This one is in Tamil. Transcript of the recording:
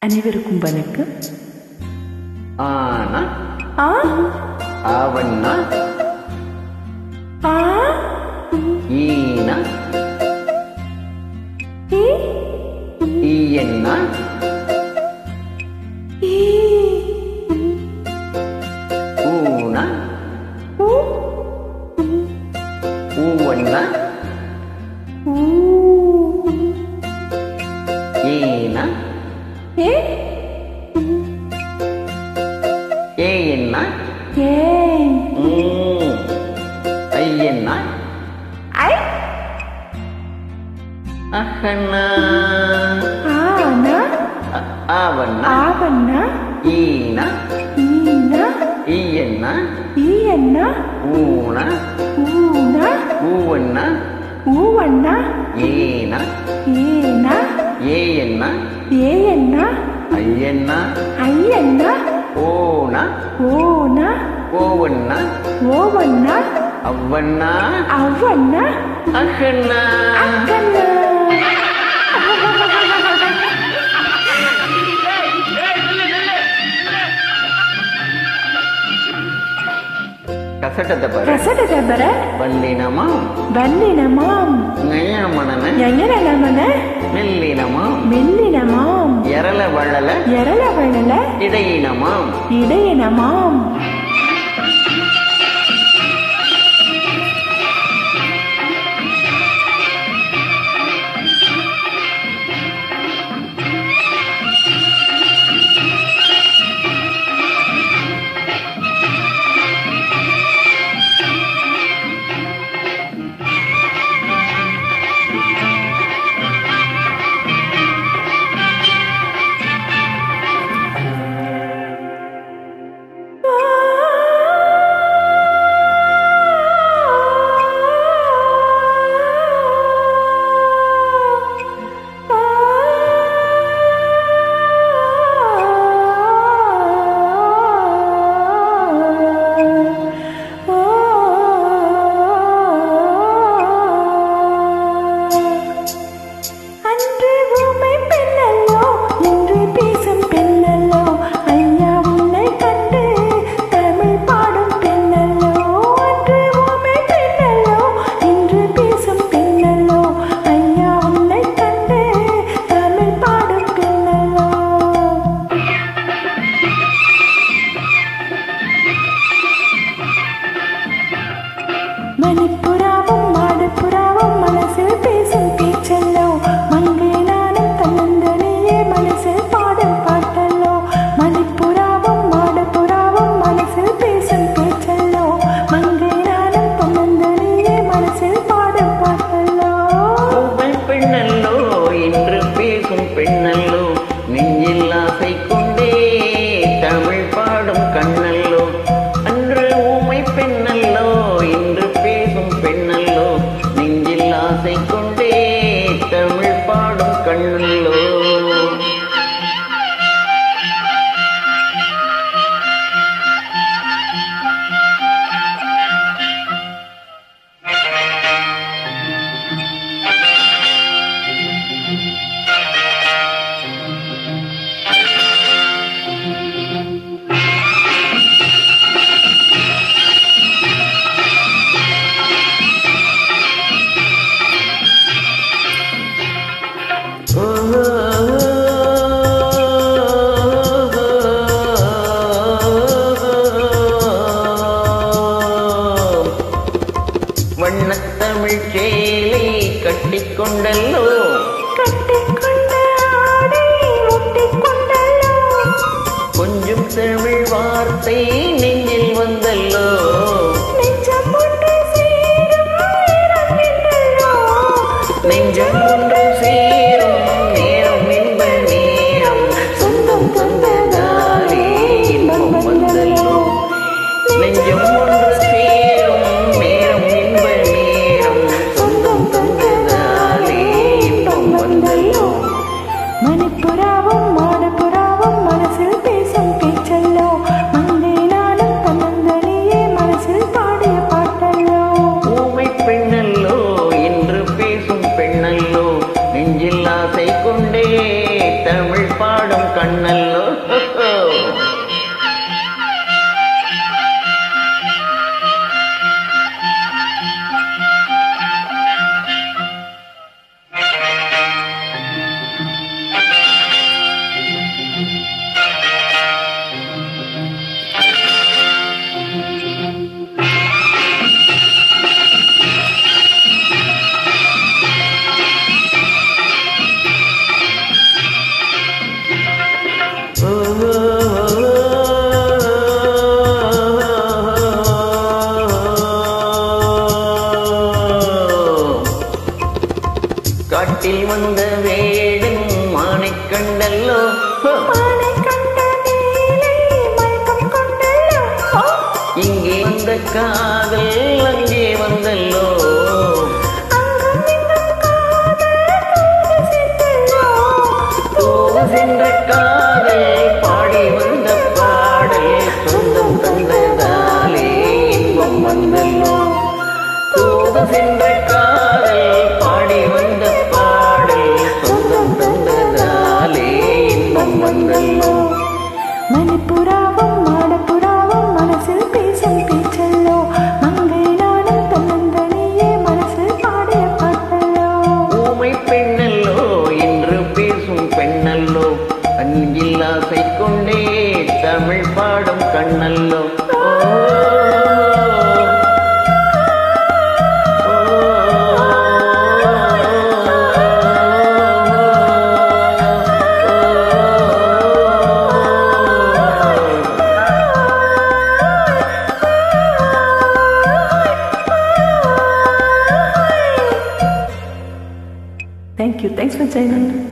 அனைவருக்கும் வணக்கம். ஆனா ஆ அவன்னா ஆ ஈனா ஈ ஈயன்னா ஈ ஊனா ஊ ஊவன்னா ஊ ஏனா ஏ ஏன்னா ஏ ஐயன்னா ஐ அஹன்னா ஆனா அவன்னா ஆவண்ணா ஈனா ஈனா ஈயன்னா ஈயண்ணா ஊனா ஊனா ஊவன்னா ஊவண்ணா ஏனா ஏனா ஏயன்னா ஏயண்ணா ஐயன்னா ஐயண்ணா ஓனா ஓனா ஓவன்னா ஓவண்ணா அவ்வண்ணா அவ்வண்ணா அஹன்னா அக்கண்ணா. கசட்டத்தை பாரு ரசடத்தை பர வல்லினமாம் வல்லினமாம் நயமனன எங்கனமன மெல்லினமாம் மெல்லினமாம் எரள வளல எரள வளல இடையினமாம் இடையினமாம் ஆ பாடும் கண்ணல்லோ. காட்டில் வந்த வேடன் மானைக் கண்டல்லோ. இங்கே வந்த காதல் அங்கே வந்தல்லோ. தூது சென்ற காதல் பாடி வந்த பாடல் சொந்தம் தந்ததாலே இன்பம் வந்தல்லோ. தூது சென்ற காதல் பாடி வந்த பாடல் சொந்தம் தந்ததாலே இன்பம் வந்தல்லோ. மணிப்புறாவும் மாடப்புறாவும் மனசில் பேசும் பேச்சல்லோ. மங்கை நானும் தன்னந்தனியே மனசில் பாடிய பாட்டல்லோ. ஊமை பெண்ணல்லோ என்று பேசும் பெண்ணல்லோ. அன்பில் ஆசை கொண்டே தமிழ் பாடும் கண்ணல்லோ. Thank you. Thanks for joining.